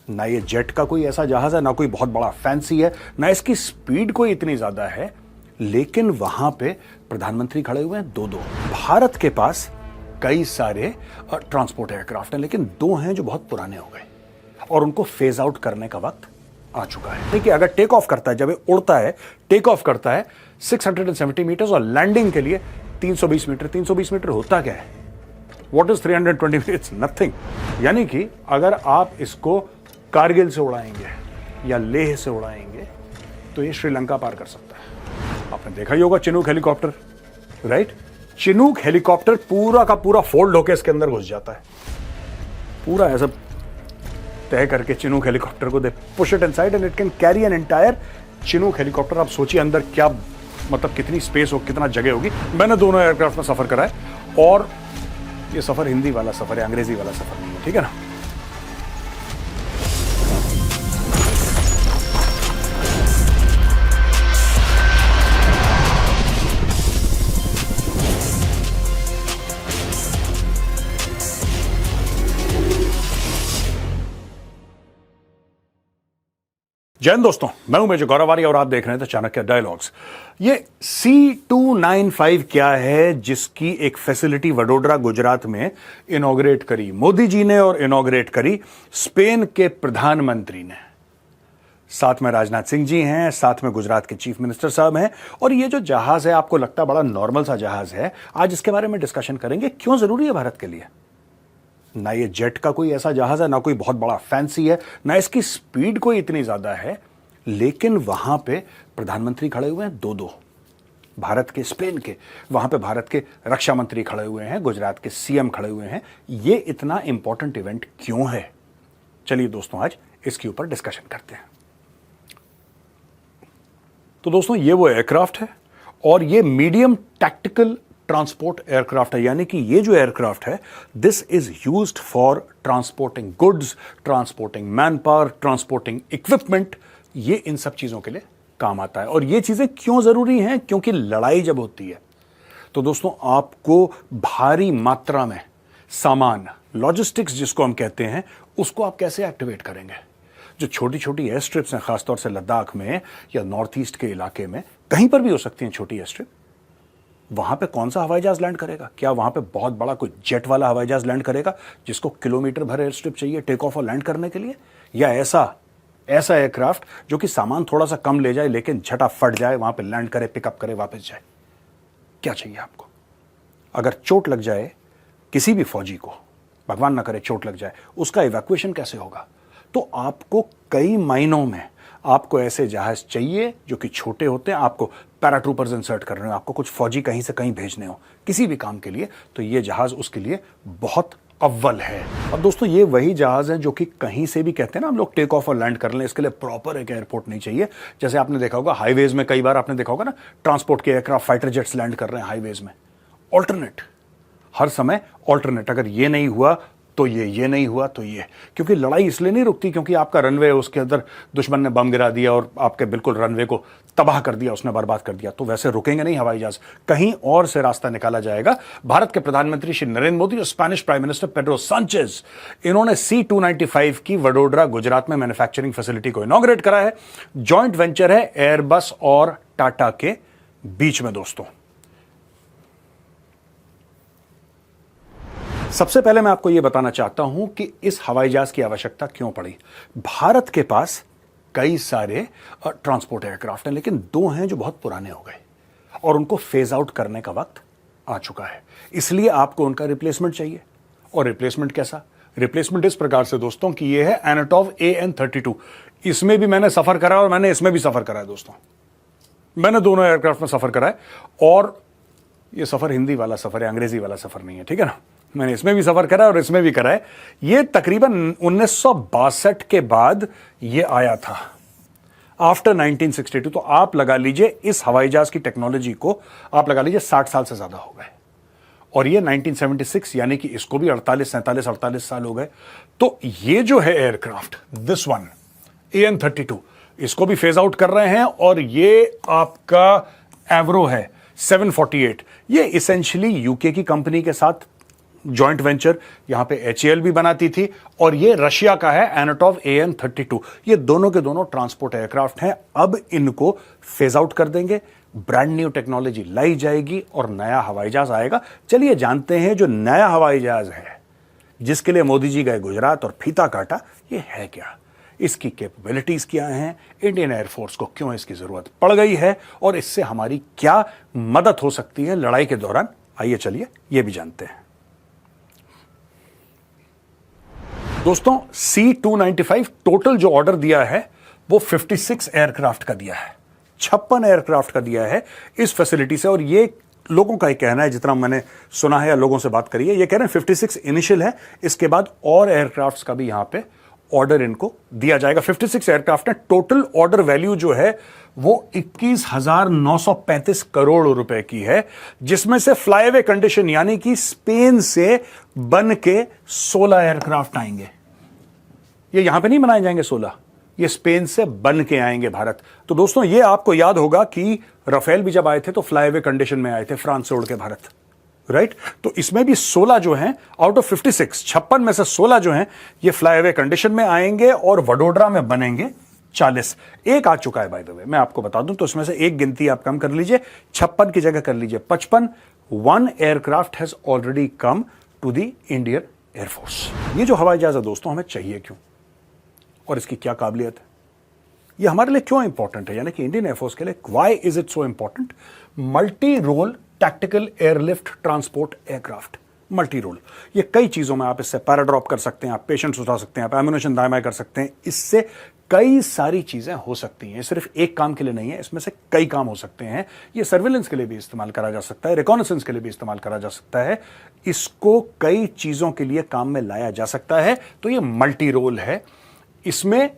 ना ये जेट का कोई ऐसा जहाज है, ना कोई बहुत बड़ा फैंसी है, ना इसकी स्पीड कोई इतनी ज्यादा है, लेकिन वहां पे प्रधानमंत्री खड़े हुए हैं दो दो। भारत के पास कई सारे ट्रांसपोर्ट एयरक्राफ्ट हैं, लेकिन दो हैं जो बहुत पुराने हो गए और उनको फेज आउट करने का वक्त आ चुका है। देखिए, अगर टेक ऑफ करता है, जब ये उड़ता है, टेक ऑफ करता है 670 मीटर्स और लैंडिंग के लिए 320 मीटर। 320 मीटर होता क्या है? What is 320? It's nothing. यानी कि अगर आप इसको कारगिल से उड़ाएंगे या लेह से उड़ाएंगे तो ये श्रीलंका पार कर सकता है। आपने देखा ही होगा Chinook helicopter, right? Chinook helicopter पूरा का पूरा फोल्ड होकर इसके अंदर घुस जाता है, पूरा ऐसा तय करके चिनूक हेलीकॉप्टर को they push it inside and it can carry an entire Chinook helicopter. आप सोचिए अंदर क्या, मतलब कितनी स्पेस हो, कितना जगह होगी। मैंने दोनों एयरक्राफ्ट में सफर करा है और ये सफर हिंदी वाला सफर है, अंग्रेजी वाला सफर नहीं है, ठीक है ना? जय हिंद दोस्तों, मैं हूं मेजर गौरवारी और आप देख रहे हैं चाणक्य डायलॉग्स। ये C295 क्या है जिसकी एक फैसिलिटी वडोदरा गुजरात में इनॉग्रेट करी मोदी जी ने और इनॉग्रेट करी स्पेन के प्रधानमंत्री ने। साथ में राजनाथ सिंह जी हैं, साथ में गुजरात के चीफ मिनिस्टर साहब हैं। और ये जो जहाज है, आपको लगता बड़ा नॉर्मल सा जहाज है, आज इसके बारे में डिस्कशन करेंगे। क्यों जरूरी है भारत के लिए? ना ये जेट का कोई ऐसा जहाज है, ना कोई बहुत बड़ा फैंसी है, ना इसकी स्पीड कोई इतनी ज्यादा है, लेकिन वहां पे प्रधानमंत्री खड़े हुए हैं दो दो। भारत के, स्पेन के, वहां पे भारत के रक्षा मंत्री खड़े हुए हैं, गुजरात के सीएम खड़े हुए हैं। ये इतना इंपॉर्टेंट इवेंट क्यों है? चलिए दोस्तों, आज इसके ऊपर डिस्कशन करते हैं। तो दोस्तों, ये वो एयरक्राफ्ट है और ये मीडियम टैक्टिकल ट्रांसपोर्ट एयरक्राफ्ट है। यानी कि ये जो एयरक्राफ्ट है, this is used for transporting goods, transporting man power, transporting equipment. ये इन सब चीजों के लिए काम आता है। और ये चीजें क्यों जरूरी हैं? क्योंकि लड़ाई जब होती है तो दोस्तों, आपको भारी मात्रा में सामान, लॉजिस्टिक्स जिसको हम कहते हैं, उसको आप कैसे एक्टिवेट करेंगे? जो छोटी छोटी एयर स्ट्रिप्स हैं, खासतौर से लद्दाख में या नॉर्थ ईस्ट के इलाके में, कहीं पर भी हो सकती हैं छोटी एयर स्ट्रिप, वहां पे कौन सा हवाई जहाज लैंड करेगा? क्या वहां पे बहुत बड़ा कोई जेट वाला हवाई जहाज लैंड करेगा जिसको किलोमीटर भर एयर स्ट्रिप चाहिए टेक ऑफ और लैंड करने के लिए? या ऐसा एयरक्राफ्ट जो कि सामान थोड़ा सा कम ले जाए लेकिन झटाफट जाए, वहां पे लैंड करे, पिकअप करे, वापस जाए? क्या चाहिए आपको? अगर चोट लग जाए किसी भी फौजी को, भगवान ना करे चोट लग जाए, उसका इवैक्यूएशन कैसे होगा? तो आपको कई महीनों में आपको ऐसे जहाज चाहिए जो कि छोटे होते हैं। आपको पैराट्रूपर्स इंसर्ट करने हो, आपको कुछ फौजी कहीं से कहीं भेजने हो किसी भी काम के लिए, तो ये जहाज उसके लिए बहुत अव्वल है। और दोस्तों, ये वही जहाज है जो कि कहीं से भी कहते हैं ना हम लोग टेक ऑफ और लैंड कर लें, इसके लिए प्रॉपर एक एयरपोर्ट नहीं चाहिए। जैसे आपने देखा होगा हाईवेज में, कई बार आपने देखा होगा ना, ट्रांसपोर्ट के एयरक्राफ्ट, फाइटर जेट्स लैंड कर रहे हैं हाईवेज में। ऑल्टरनेट, हर समय ऑल्टरनेट। अगर ये नहीं हुआ तो ये नहीं हुआ तो ये। क्योंकि लड़ाई इसलिए नहीं रुकती क्योंकि आपका रनवे है, उसके अंदर दुश्मन ने बम गिरा दिया और आपके बिल्कुल रनवे को तबाह कर दिया, उसने बर्बाद कर दिया, तो वैसे रुकेंगे नहीं हवाई जहाज, कहीं और से रास्ता निकाला जाएगा। भारत के प्रधानमंत्री श्री नरेंद्र मोदी और Spanish prime minister Pedro Sanchez, इन्होंने C295 की वडोदरा गुजरात में मैन्युफैक्चरिंग फैसिलिटी को इनॉग्रेट करा है। जॉइंट वेंचर है एयरबस और टाटा के बीच में। दोस्तों, सबसे पहले मैं आपको यह बताना चाहता हूं कि इस हवाई जहाज की आवश्यकता क्यों पड़ी। भारत के पास कई सारे ट्रांसपोर्ट एयरक्राफ्ट हैं, लेकिन दो हैं जो बहुत पुराने हो गए और उनको फेज आउट करने का वक्त आ चुका है। इसलिए आपको उनका रिप्लेसमेंट चाहिए। और रिप्लेसमेंट कैसा? रिप्लेसमेंट इस प्रकार से दोस्तों कि ये है एनाटॉव AN-32। इसमें भी मैंने सफर करा और मैंने इसमें भी सफर करा है। दोस्तों, मैंने दोनों एयरक्राफ्ट में सफर करा है और ये सफर हिंदी वाला सफर है, अंग्रेजी वाला सफर नहीं है, ठीक है ना? मैंने इसमें भी सफर करा और इसमें भी करा है। ये तकरीबन 1962 के बाद ये आया था, आफ्टर 1962। तो आप लगा लीजिए इस हवाई जहाज की टेक्नोलॉजी को आप लगा लीजिए 60 साल से ज्यादा हो गए। और ये 1976, यानी कि इसको भी 48 साल हो गए। तो ये जो है एयरक्राफ्ट, दिस वन AN-32, इसको भी फेज आउट कर रहे हैं। और ये आपका एवरो है 748। ये इसेंशियली यूके की कंपनी के साथ जॉइंट वेंचर, यहां पे HAL भी बनाती थी, और ये रशिया का है एनाटॉव AN-32। ये दोनों के दोनों ट्रांसपोर्ट एयरक्राफ्ट हैं। अब इनको फेज आउट कर देंगे, ब्रांड न्यू टेक्नोलॉजी लाई जाएगी और नया हवाई जहाज आएगा। चलिए जानते हैं जो नया हवाई जहाज है जिसके लिए मोदी जी गए गुजरात और फीता काटा, ये है क्या, इसकी कैपेबिलिटीज क्या हैं, इंडियन एयरफोर्स को क्यों इसकी जरूरत पड़ गई है, और इससे हमारी क्या मदद हो सकती है लड़ाई के दौरान। आइए चलिए ये भी जानते हैं। दोस्तों, C-295 टोटल जो ऑर्डर दिया है वो 56 एयरक्राफ्ट का दिया है, 56 एयरक्राफ्ट का दिया है इस फैसिलिटी से। और ये लोगों का ही कहना है, जितना मैंने सुना है या लोगों से बात करी है, ये कह रहे हैं 56 इनिशियल है, इसके बाद और एयरक्राफ्ट का भी यहां पे ऑर्डर इनको दिया जाएगा। 56 एयरक्राफ्ट है। टोटल ऑर्डर वैल्यू जो है वो 21,935 करोड़ रुपए की है, जिसमें से फ्लाईवे कंडीशन यानी कि स्पेन से बन के 16 एयरक्राफ्ट आएंगे। ये यहां पे नहीं बनाए जाएंगे 16, ये स्पेन से बन के आएंगे भारत। तो दोस्तों, ये आपको याद होगा कि राफेल भी जब आए थे तो फ्लाईवे कंडीशन में आए थे, फ्रांस से उड़ के भारत, राइट। तो इसमें भी 16 जो हैं आउट ऑफ 56, 56 में से 16 जो हैं ये फ्लाईवे कंडीशन में आएंगे और वडोदरा में बनेंगे 40। एक आ चुका है बाय द वे, मैं आपको बता दूं, तो इसमें से एक गिनती आप कम कर लीजिए, 56 की जगह कर लीजिए 55। 1 aircraft has already come to the Indian air force. ये जो हवाई जहाज है दोस्तों, हमें चाहिए क्यों और इसकी क्या काबिलियत है, ये हमारे लिए क्यों इंपॉर्टेंट है, यानी कि इंडियन एयरफोर्स के लिए why is it so important. Multi role tactical airlift transport aircraft, multi role. ये कई चीजों में आप इससे पैराड्रॉप कर सकते हैं, आप पेशेंट्स उठा सकते हैं, आप एम्यूनेशन दाएं बाएं कर सकते हैं, इससे कई सारी चीजें हो सकती हैं। सिर्फ एक काम के लिए नहीं है, इसमें से कई काम हो सकते हैं। ये सर्विलेंस के लिए भी इस्तेमाल करा जा सकता है, रिकॉनेसेंस के लिए भी इस्तेमाल करा जा सकता है, इसको कई चीजों के लिए काम में लाया जा सकता है। तो ये मल्टी रोल है। इसमें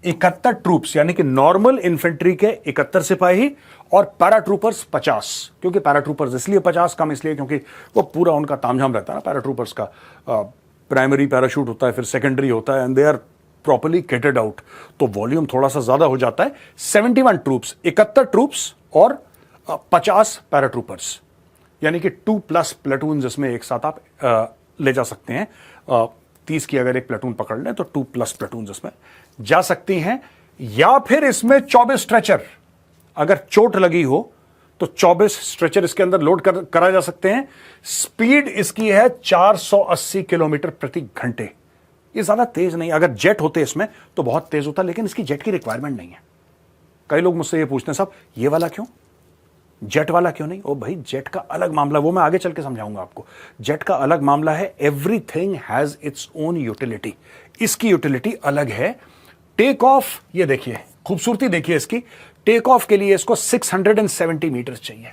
71 ट्रूप्स यानी कि नॉर्मल इन्फेंट्री के 71 सिपाही और पैराट्रूपर्स 50। क्योंकि पैराट्रूपर्स इसलिए 50 कम इसलिए क्योंकि वो पूरा उनका तामझाम रहता है ना पैराट्रूपर्स का। प्राइमरी पैराशूट होता है, फिर सेकेंडरी होता है, and they are properly kitted out, तो वॉल्यूम थोड़ा सा ज्यादा हो जाता है। 71 ट्रूप्स, 71 ट्रूप्स और 50 पैराट्रूपर्स, यानी कि 2+ प्लेटून जिसमें एक साथ आप ले जा सकते हैं। 30 की अगर एक प्लेटून पकड़ लें तो 2+ प्लेटून जिसमें जा सकती हैं। या फिर इसमें 24 स्ट्रेचर, अगर चोट लगी हो तो 24 स्ट्रेचर इसके अंदर लोड करा जा सकते हैं। स्पीड इसकी है 480 किलोमीटर प्रति घंटे। ये ज्यादा तेज नहीं, अगर जेट होते इसमें तो बहुत तेज होता, लेकिन इसकी जेट की रिक्वायरमेंट नहीं है। कई लोग मुझसे ये पूछते हैं, साहब ये वाला क्यों, जेट वाला क्यों नहीं। ओ भाई, जेट का अलग मामला, वो मैं आगे चल के समझाऊंगा आपको। जेट का अलग मामला है, everything has its own utility. इसकी यूटिलिटी अलग है। टेक ऑफ, ये देखिए खूबसूरती देखिए इसकी, टेक ऑफ के लिए इसको 670 मीटर चाहिए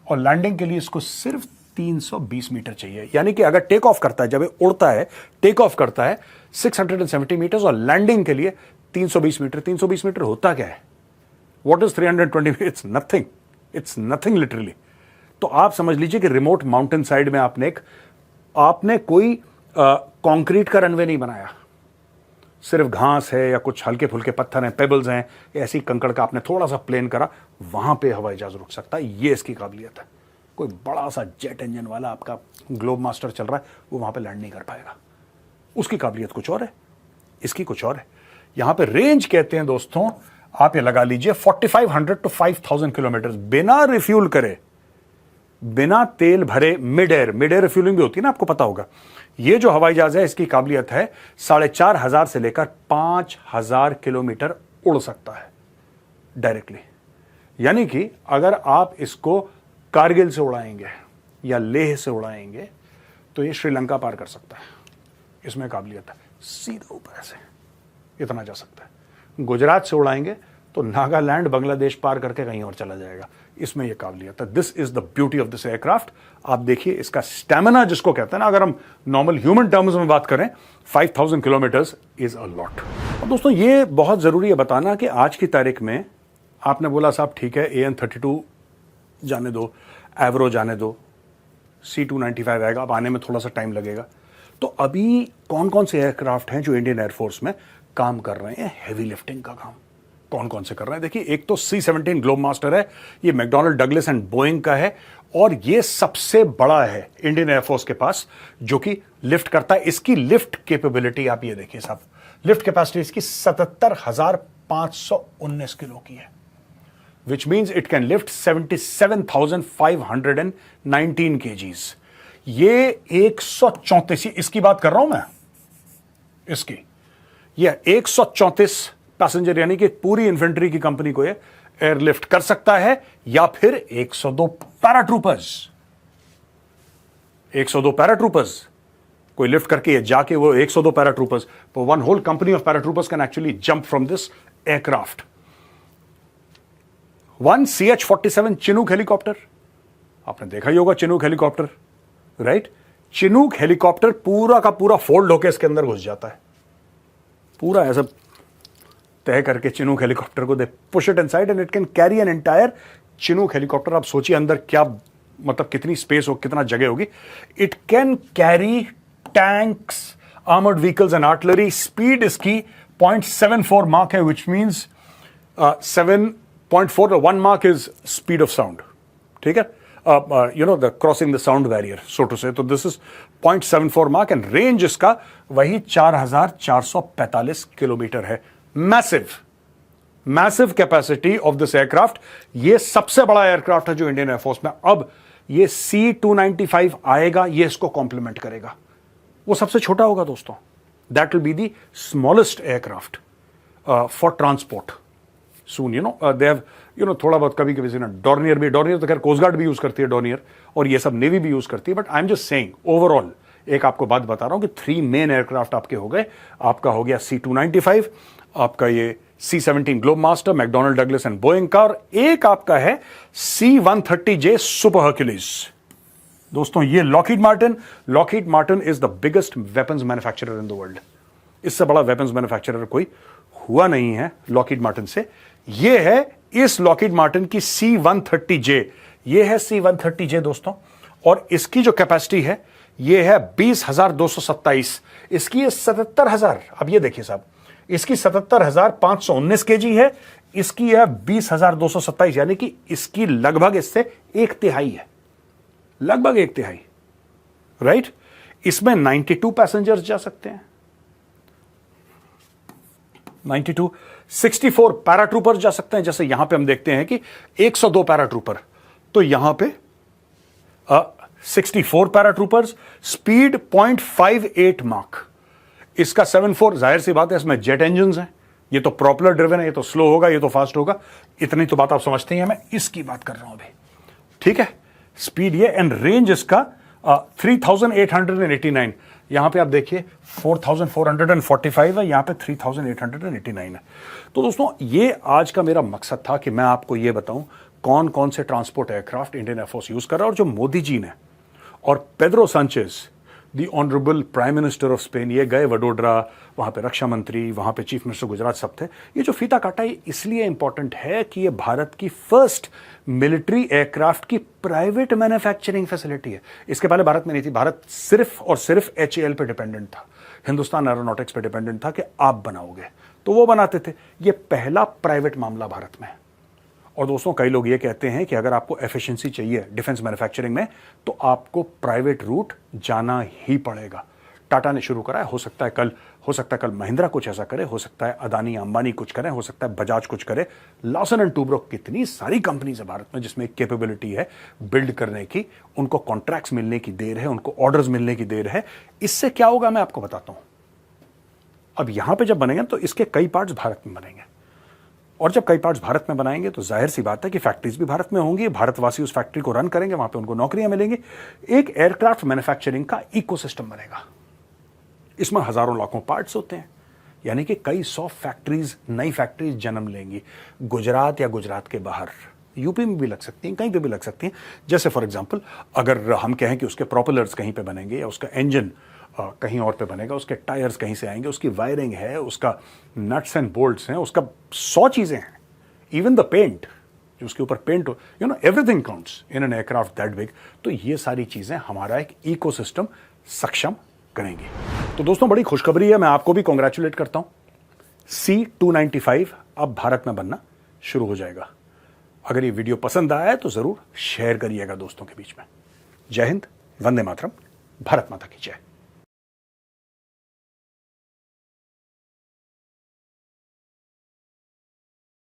और लैंडिंग के लिए इसको सिर्फ 320 मीटर चाहिए। यानी कि अगर टेक ऑफ करता है, जब ये उड़ता है, टेक ऑफ करता है 670 मीटर और लैंडिंग के लिए 320 मीटर। 320 मीटर होता क्या है, What is 320? It's nothing literally. तो आप समझ लीजिए कि रिमोट माउंटेन साइड में आपने कोई कंक्रीट का रनवे नहीं बनाया, सिर्फ घास है या कुछ हल्के फुल्के पत्थर हैं, पेबल्स हैं, ऐसी कंकड़ का आपने थोड़ा सा प्लेन करा, वहां पे हवाई जहाज रुक सकता है। ये इसकी काबिलियत है। कोई बड़ा सा जेट इंजन वाला आपका ग्लोब मास्टर चल रहा है, वो वहां पे लैंड नहीं कर पाएगा। उसकी काबिलियत कुछ और है, इसकी कुछ और है। यहां पे रेंज कहते हैं दोस्तों, आप ये लगा लीजिए 4500 to 5000 किलोमीटर बिना रिफ्यूल करे, बिना तेल भरे, मिड एयर रिफ्यूलिंग भी होती है ना, आपको पता होगा। ये जो हवाई जहाज है इसकी काबिलियत है 4500 से लेकर 5000 किलोमीटर उड़ सकता है डायरेक्टली। यानी कि अगर आप इसको कारगिल से उड़ाएंगे या लेह से उड़ाएंगे तो ये श्रीलंका पार कर सकता है। इसमें काबिलियत है, सीधा ऊपर ऐसे इतना जा सकता है। गुजरात से उड़ाएंगे तो नागालैंड, बांग्लादेश पार करके कहीं और चला जाएगा। इसमें यह काबिलियत है। This is the beauty of this aircraft. आप देखिए इसका स्टैमिना जिसको कहते हैं ना, अगर हम नॉर्मल ह्यूमन टर्म्स में बात करें, 5000 किलोमीटर्स इज अ लॉट। और दोस्तों ये बहुत जरूरी है बताना कि आज की तारीख में आपने बोला साहब ठीक है, AN-32 जाने दो, एवरो जाने दो, C-295 आएगा, अब आने में थोड़ा सा टाइम लगेगा। तो अभी कौन कौन से एयरक्राफ्ट हैं जो इंडियन एयरफोर्स में काम कर रहे हैं, हैवी लिफ्टिंग का काम कौन कौन से कर रहे हैं। देखिए, एक तो C-17 ग्लोब मास्टर है, ये मैकडॉनल्ड, डगलस एंड बोइंग का है, और ये सबसे बड़ा है इंडियन एयरफोर्स के पास जो कि लिफ्ट करता है। इसकी लिफ्ट कैपेबिलिटी आप ये देखिए साहब, लिफ्ट कैपेसिटी इसकी 77,519 किलो की है, which means it can lift 77,519 kgs। ये 134, इसकी बात कर रहा हूं मैं, इसकी ये 134 पैसेंजर यानी कि पूरी इन्फेंट्री की कंपनी को ये एयरलिफ्ट कर सकता है, या फिर 102 पैराट्रूपर्स, 102 पैराट्रूपर्स कोई लिफ्ट करके ये जाके वो 102 paratroopers, one whole company of paratroopers can actually jump from this aircraft. One CH-47 Chinook helicopter, आपने देखा ही होगा Chinook helicopter, right? Chinook helicopter पूरा का पूरा फोल्ड होकर इसके अंदर घुस जाता है, पूरा ऐसा तय करके चिनूक हेलीकॉप्टर को they push it inside and it can carry an entire Chinook helicopter. आप सोचिए अंदर क्या मतलब कितनी स्पेस हो, कितना जगह होगी। It can carry tanks, armoured vehicles and artillery. Speed इसकी 0.74 मार्क है, विच मीन्स 7.4 1 मार्क इज स्पीड ऑफ साउंड, ठीक है, you know the crossing the sound barrier so to say. तो दिस इज 0.74 मार्क एंड रेंज इसका वही 4,445 किलोमीटर है। Massive capacity of this aircraft. ये सबसे बड़ा एयरक्राफ्ट है जो इंडियन एयरफोर्स में। अब ये C-295 आएगा, ये इसको कॉम्प्लीमेंट करेगा। वो सबसे छोटा होगा दोस्तों, that will be the smallest aircraft for transport soon. You know they have you know थोड़ा बहुत कभी कभी ना डॉर्नियर भी, डॉर्नियर तो खैर कोस्ट गार्ड भी यूज करती है डॉर्नियर, और ये सब नेवी भी यूज करती है। But I am just saying overall एक आपको बात बता रहा हूं कि 3 मेन एयरक्राफ्ट आपके हो गए। आपका हो गया C-295, आपका ये C-17 Globemaster, McDonnell Douglas and Boeing का, और एक आपका है C-130J सुपर हर्क्यूलिस। दोस्तों ये Lockheed Martin is the biggest weapons manufacturer in the world. इससे बड़ा वेपन्स मैन्युफैक्चरर कोई हुआ नहीं है लॉकहीड मार्टिन से। ये है इस लॉकहीड मार्टिन की C-130J, ये है C-130J दोस्तों, और इसकी जो कैपेसिटी है ये है 20,227, इसकी है 77,000। अब ये देखिए साहब, इसकी 77,519 kg है, इसकी है 20,227, यानी कि इसकी लगभग इससे 1/3 है, लगभग 1/3, राइट? इसमें 92 पैसेंजर्स जा सकते हैं, 92, 64 पैराट्रूपर्स जा सकते हैं। जैसे यहां पे हम देखते हैं कि 102 पैराट्रूपर, तो यहां पे 64 पैराट्रूपर्स, स्पीड 0.58 मार्क। इसका 74, जाहिर सी बात है इसमें जेट इंजन्स हैं, ये तो प्रोपेलर ड्रिवन है, ये तो स्लो होगा, ये तो फास्ट होगा। इतनी तो बात आप समझते हैं, मैं इसकी बात कर रहा हूं अभी, ठीक है? स्पीड ये, एंड रेंज इसका 3,889। यहां पे आप देखिए 4,445 है, यहां पे 3,889 है। तो दोस्तों ये आज का मेरा मकसद था कि मैं आपको ये बताऊं कौन कौन से transport aircraft Indian air force use कर रहा है, और जो मोदी जी ने और Pedro Sanchez the honourable prime minister of Spain, ये गए वडोदरा, वहां पे रक्षा मंत्री, वहां पे चीफ मिनिस्टर गुजरात सब थे। ये जो फीता काटा ये इसलिए इंपॉर्टेंट है कि ये भारत की फर्स्ट मिलिट्री एयरक्राफ्ट की प्राइवेट मैन्युफैक्चरिंग फैसिलिटी है। इसके पहले भारत में नहीं थी, भारत सिर्फ और सिर्फ HAL पे डिपेंडेंट था, हिंदुस्तान एरोनॉटिक्स पे डिपेंडेंट था कि आप बनाओगे, तो वो बनाते थे। ये पहला प्राइवेट मामला भारत में है। और दोस्तों कई लोग ये कहते हैं कि अगर आपको एफिशिएंसी चाहिए डिफेंस मैन्युफैक्चरिंग में तो आपको प्राइवेट रूट जाना ही पड़ेगा। टाटा ने शुरू करा है, हो सकता है कल महिंद्रा कुछ ऐसा करे, हो सकता है अदानी अंबानी कुछ करें, हो सकता है बजाज कुछ करे, लॉसन एंड टूब्रो, कितनी सारी कंपनीज है भारत में जिसमें कैपेबिलिटी है बिल्ड करने की। उनको कॉन्ट्रैक्ट्स मिलने की देर है, उनको ऑर्डर्स मिलने की देर है। इससे क्या होगा मैं आपको बताता हूं। अब यहां पर जब बनेंगे तो इसके कई पार्ट्स भारत में बनेंगे, और जब कई पार्ट्स भारत में बनाएंगे तो जाहिर सी बात है कि फैक्ट्रीज भी भारत में होंगी, भारतवासी उस फैक्ट्री को रन करेंगे, वहां पे उनको नौकरियां मिलेंगी। एक एयरक्राफ्ट मैन्युफैक्चरिंग का इकोसिस्टम बनेगा। इसमें हजारों लाखों पार्ट्स होते हैं, यानी कि कई 100 फैक्ट्रीज, नई फैक्ट्रीज जन्म लेंगी। गुजरात या गुजरात के बाहर, यूपी में भी लग सकती हैं, कहीं पे भी लग सकती हैं। जैसे फॉर एग्जांपल अगर हम कहें कि उसके प्रोपेलर्स कहीं पे बनेंगे, या उसका इंजन कहीं और पे बनेगा, उसके टायर्स कहीं से आएंगे, उसकी वायरिंग है, उसका नट्स एंड बोल्ट्स हैं, उसका 100 चीजें हैं, इवन द पेंट, जो उसके ऊपर पेंट हो, you know everything counts in an aircraft that big. तो ये सारी चीजें हमारा एक इकोसिस्टम सक्षम करेंगे। तो दोस्तों बड़ी खुशखबरी है, मैं आपको भी कॉन्ग्रेचुलेट करता हूं। C-295 अब भारत में बनना शुरू हो जाएगा। अगर ये वीडियो पसंद आया है तो जरूर शेयर करिएगा दोस्तों के बीच में। जय हिंद, वंदे मातरम, भारत माता की जय।